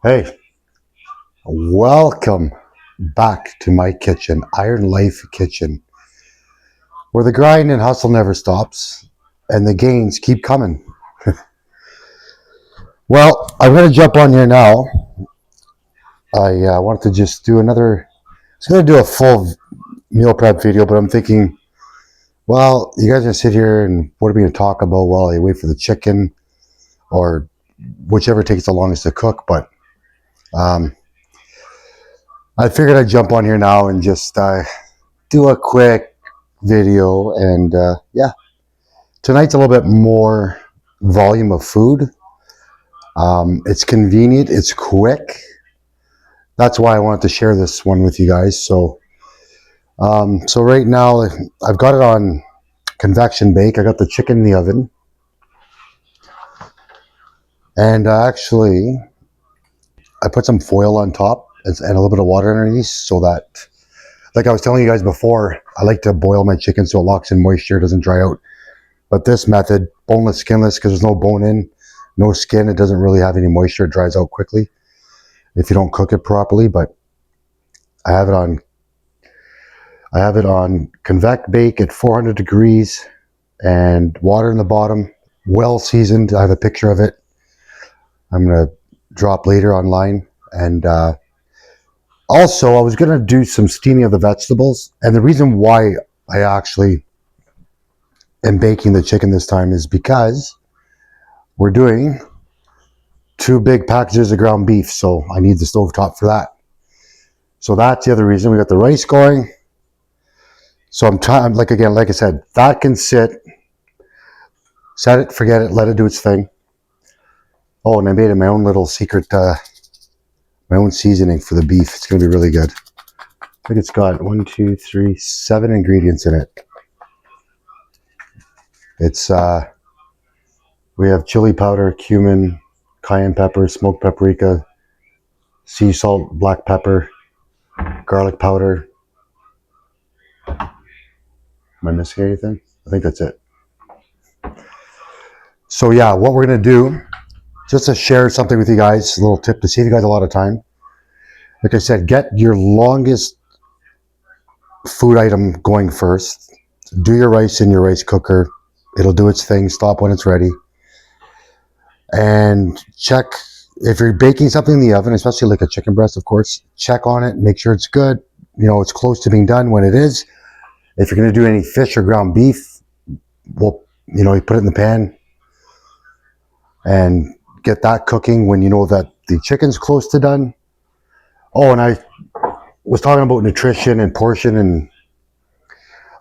Hey, welcome back to my kitchen, Iron Life Kitchen, where the grind and hustle never stops and the gains keep coming. Well, I'm going to jump on here now. I wanted to just do another, I was going to do a full meal prep video, but I'm thinking, well, you guys are going to sit here and what are we going to talk about while I wait for the chicken or whichever takes the longest to cook. But um, I figured I'd jump on here now and just do a quick video and yeah, tonight's a little bit more volume of food. It's convenient, it's quick. That's why I wanted to share this one with you guys. So right now I've got it on convection bake. I got the chicken in the oven, and actually I put some foil on top and a little bit of water underneath, so that, like I was telling you guys before, I like to boil my chicken so it locks in moisture, doesn't dry out. But this method, boneless, skinless, because there's no bone in, no skin, it doesn't really have any moisture. It dries out quickly if you don't cook it properly. But I have it on convect bake at 400 degrees and water in the bottom, well seasoned. I have a picture of it. I'm gonna drop later online. And also, I was gonna do some steaming of the vegetables. And the reason why I actually am baking the chicken this time is because we're doing 2 big packages of ground beef, so I need the stovetop for that. So that's the other reason. We got the rice going. So I'm trying, like I said, that can set it, forget it, let it do its thing. Oh, and I made it my own little secret, my own seasoning for the beef. It's going to be really good. I think it's got 7 ingredients in it. It's, we have chili powder, cumin, cayenne pepper, smoked paprika, sea salt, black pepper, garlic powder. Am I missing anything? I think that's it. So yeah, what we're going to do, just to share something with you guys, a little tip to save you guys a lot of time. Like I said, get your longest food item going first. Do your rice in your rice cooker. It'll do its thing. Stop when it's ready. And check, if you're baking something in the oven, especially like a chicken breast, of course, check on it, make sure it's good. You know, it's close to being done when it is. If you're going to do any fish or ground beef, well, you know, you put it in the pan and get that cooking when you know that the chicken's close to done. Oh, and I was talking about nutrition and portion and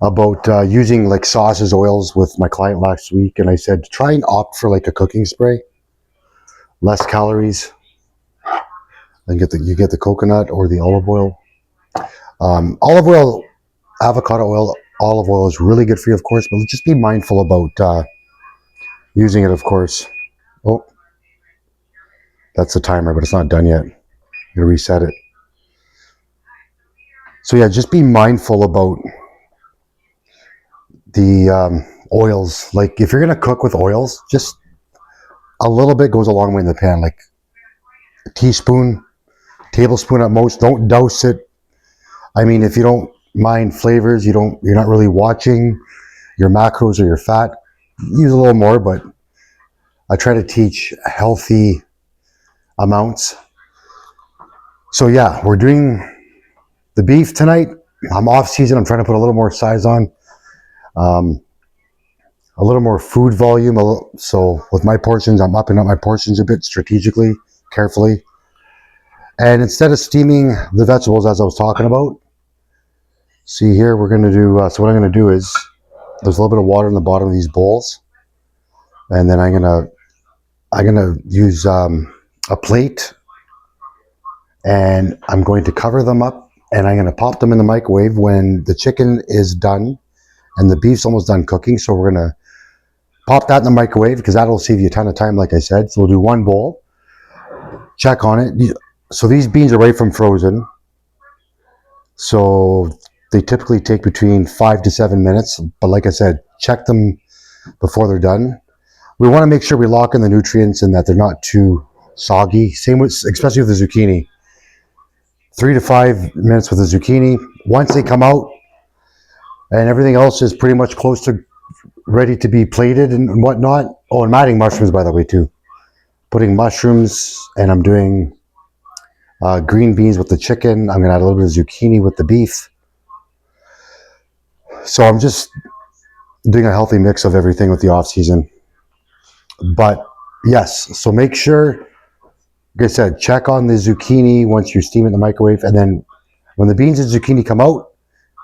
about using like sauces, oils with my client last week. And I said, try and opt for like a cooking spray, less calories, and you get the coconut or the olive oil. Olive oil, avocado oil, olive oil is really good for you, of course, but just be mindful about using it, of course. Oh, that's the timer, but it's not done yet. I'm gonna reset it. So yeah, just be mindful about the oils. Like if you're gonna cook with oils, just a little bit goes a long way in the pan, like a teaspoon, tablespoon at most. Don't douse it. I mean, if you don't mind flavors, you're not really watching your macros or your fat, use a little more, but I try to teach healthy amounts. So yeah, we're doing the beef tonight. I'm off season. I'm trying to put a little more size on, a little more food volume. So with my portions, I'm upping up my portions a bit strategically, carefully. And instead of steaming the vegetables, as I was talking about, see here, we're going to do, so what I'm going to do is, there's a little bit of water in the bottom of these bowls. And then I'm going to use a plate, and I'm going to cover them up, and I'm going to pop them in the microwave when the chicken is done and the beef's almost done cooking. So we're going to pop that in the microwave because that'll save you a ton of time, like I said. So we'll do one bowl, check on it. So these beans are right from frozen. So they typically take between 5 to 7 minutes. But like I said, check them before they're done. We want to make sure we lock in the nutrients and that they're not too soggy. Same with, especially with the zucchini. 3 to 5 minutes with the zucchini. Once they come out, and everything else is pretty much close to ready to be plated and whatnot. Oh, I'm adding mushrooms, by the way, too. Putting mushrooms, and I'm doing green beans with the chicken. I'm going to add a little bit of zucchini with the beef. So I'm just doing a healthy mix of everything with the off season. But yes, so make sure, like I said, check on the zucchini once you steam it in the microwave, and then when the beans and zucchini come out,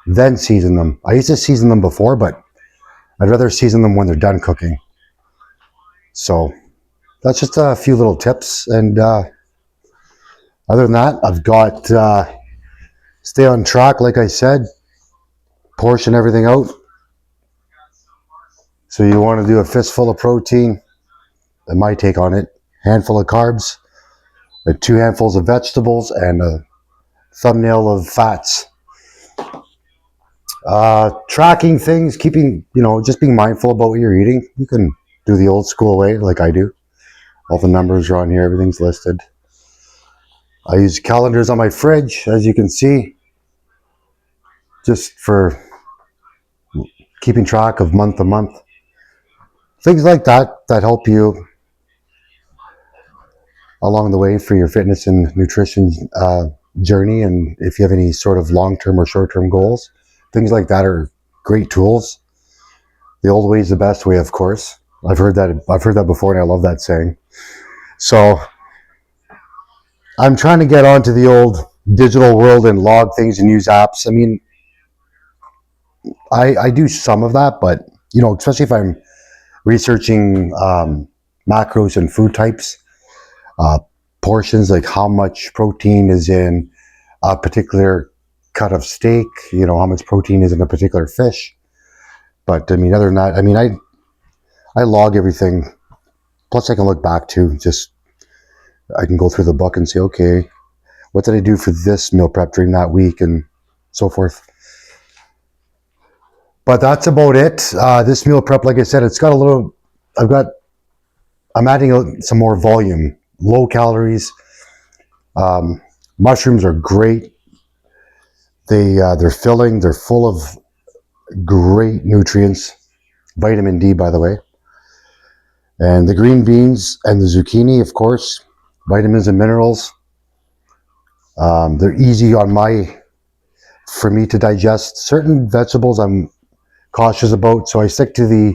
then season them. I used to season them before, but I'd rather season them when they're done cooking. So that's just a few little tips. And other than that, I've got stay on track, like I said, portion everything out. So you want to do a fistful of protein, and my take on it, handful of carbs, 2 handfuls of vegetables, and a thumbnail of fats. Tracking things, keeping, just being mindful about what you're eating. You can do the old school way like I do. All the numbers are on here, everything's listed. I use calendars on my fridge, as you can see, just for keeping track of month to month. Things like that help you along the way for your fitness and nutrition journey. And if you have any sort of long-term or short-term goals, things like that are great tools. The old way is the best way, of course. I've heard that before, and I love that saying. So I'm trying to get onto the old digital world and log things and use apps. I mean, I do some of that, but especially if I'm researching macros and food types, portions, like how much protein is in a particular cut of steak, how much protein is in a particular fish. But I mean, other than that, I mean, I log everything. Plus, I can look back to I can go through the book and say, okay, what did I do for this meal prep during that week, and so forth. But that's about it. This meal prep, like I said, it's got a little, I'm adding some more volume, low calories. Mushrooms are great. They're filling, they're full of great nutrients, vitamin D, by the way. And the green beans and the zucchini, of course, vitamins and minerals. They're easy for me to digest. Certain vegetables I'm cautious about, so I stick to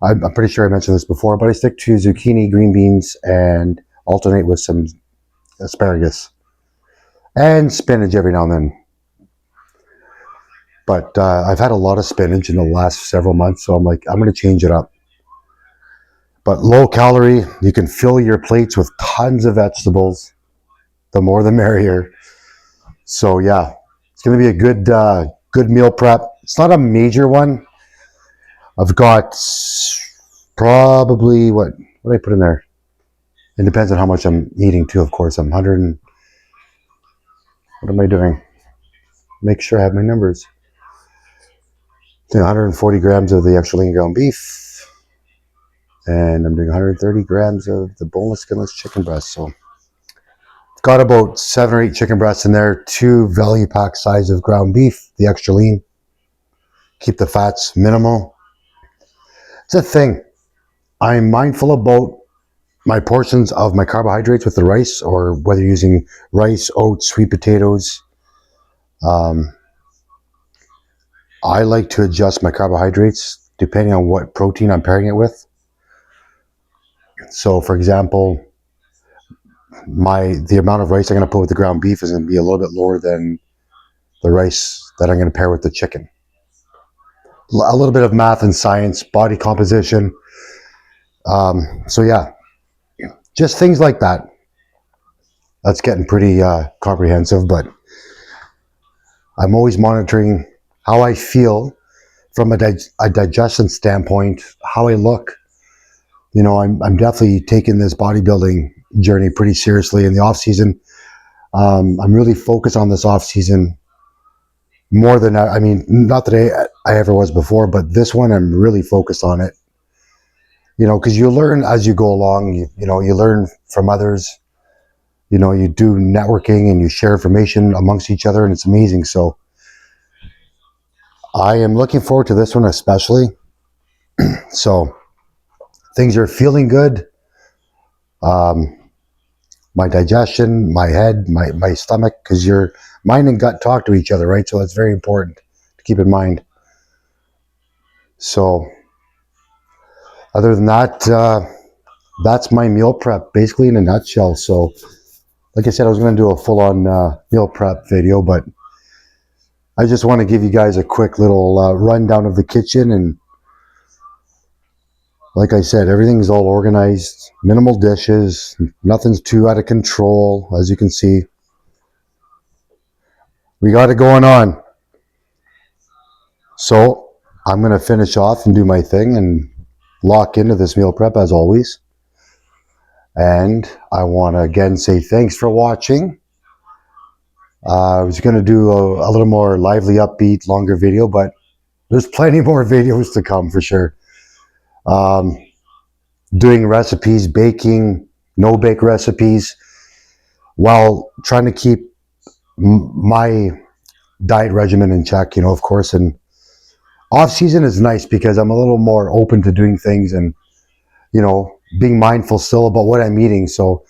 I'm pretty sure I mentioned this before, but I stick to zucchini, green beans, and alternate with some asparagus and spinach every now and then. But I've had a lot of spinach in the last several months, so I'm like, I'm going to change it up. But low calorie, you can fill your plates with tons of vegetables. The more the merrier. So yeah, it's going to be a good meal prep. It's not a major one. I've got probably, what did I put in there? It depends on how much I'm eating too, of course. I'm 100 what am I doing? Make sure I have my numbers. 140 grams of the extra lean ground beef, and I'm doing 130 grams of the boneless, skinless chicken breast. So I've got about 7 or 8 chicken breasts in there, 2 value pack size of ground beef, the extra lean. Keep the fats minimal. It's a thing. I'm mindful about my portions of my carbohydrates with the rice, or whether you're using rice, oats, sweet potatoes. I like to adjust my carbohydrates depending on what protein I'm pairing it with. So, for example, the amount of rice I'm going to put with the ground beef is going to be a little bit lower than the rice that I'm going to pair with the chicken. A little bit of math and science, body composition. So yeah, just things like that. That's getting pretty comprehensive, but I'm always monitoring how I feel from a digestion standpoint, how I look. I'm definitely taking this bodybuilding journey pretty seriously in the off season. I'm really focused on this off season more than, not that I ever was before, but this one I'm really focused on it. You know, because you learn as you go along. You know, you learn from others. You know, you do networking and you share information amongst each other, and it's amazing. So I am looking forward to this one especially. So things are feeling good. Um, my digestion, my head, my stomach, because your mind and gut talk to each other, right? So that's very important to keep in mind. So other than that, that's my meal prep basically in a nutshell. So like I said, I was going to do a full-on meal prep video, but I just want to give you guys a quick little rundown of the kitchen. And like I said, everything's all organized, minimal dishes, nothing's too out of control. As you can see, we got it going on. So I'm going to finish off and do my thing and lock into this meal prep as always. And I want to again say thanks for watching. I was going to do a little more lively, upbeat, longer video, but there's plenty more videos to come for sure. Doing recipes, baking, no-bake recipes, while trying to keep my diet regimen in check, you know, of course. And off-season is nice because I'm a little more open to doing things and, you know, being mindful still about what I'm eating. So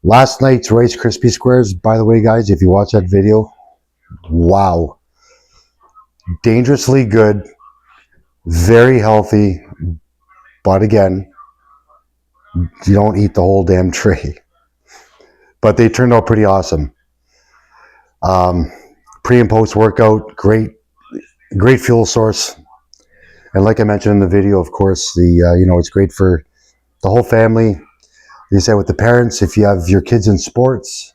last night's Rice Krispie Squares, by the way, guys, if you watch that video, wow. Dangerously good, very healthy, but again, you don't eat the whole damn tray. But they turned out pretty awesome. Pre and post workout, great fuel source. And like I mentioned in the video, of course, you know, it's great for the whole family. Like I said, with the parents, if you have your kids in sports,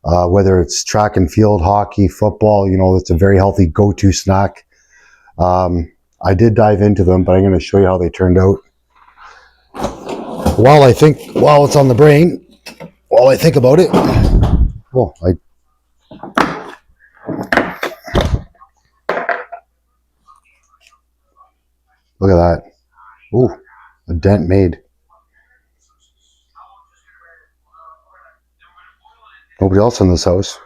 whether it's track and field, hockey, football, you know, it's a very healthy go-to snack. I did dive into them, but I'm going to show you how they turned out. While it's on the brain, while I think about it, well, look at that. Ooh, a dent made. Nobody else in this house.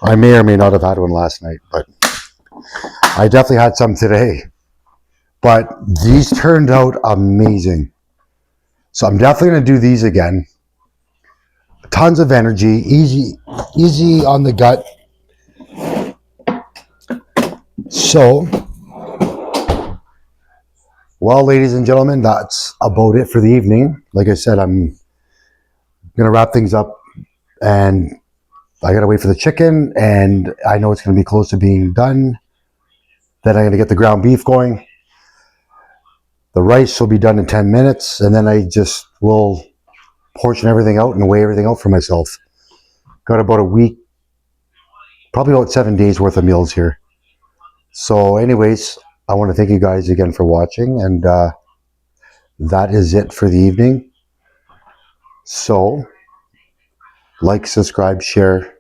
I may or may not have had one last night, but I definitely had some today. But these turned out amazing. So I'm definitely going to do these again. Tons of energy, easy on the gut. So, well, ladies and gentlemen, that's about it for the evening. Like I said, I'm going to wrap things up, and I got to wait for the chicken, and I know it's going to be close to being done. Then I'm going to get the ground beef going. The rice will be done in 10 minutes, and then I just will portion everything out and weigh everything out for myself. Got about a week, probably about 7 days worth of meals here. So anyways, I want to thank you guys again for watching, and that is it for the evening. So like, subscribe, share,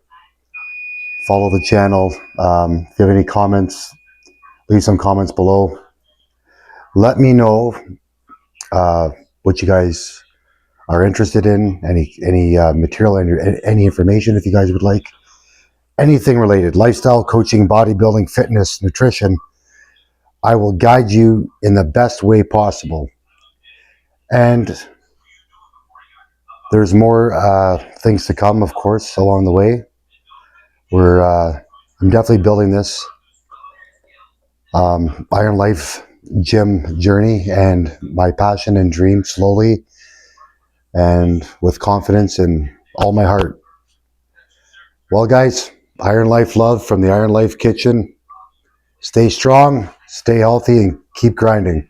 follow the channel. If you have any comments, leave some comments below. Let me know what you guys are interested in, any material, any information if you guys would like. Anything related, lifestyle, coaching, bodybuilding, fitness, nutrition, I will guide you in the best way possible. And there's more things to come, of course, along the way. I'm definitely building this Iron Life gym journey and my passion and dream slowly and with confidence in all my heart. Well, guys, Iron Life love from the Iron Life kitchen. Stay strong, stay healthy, and keep grinding.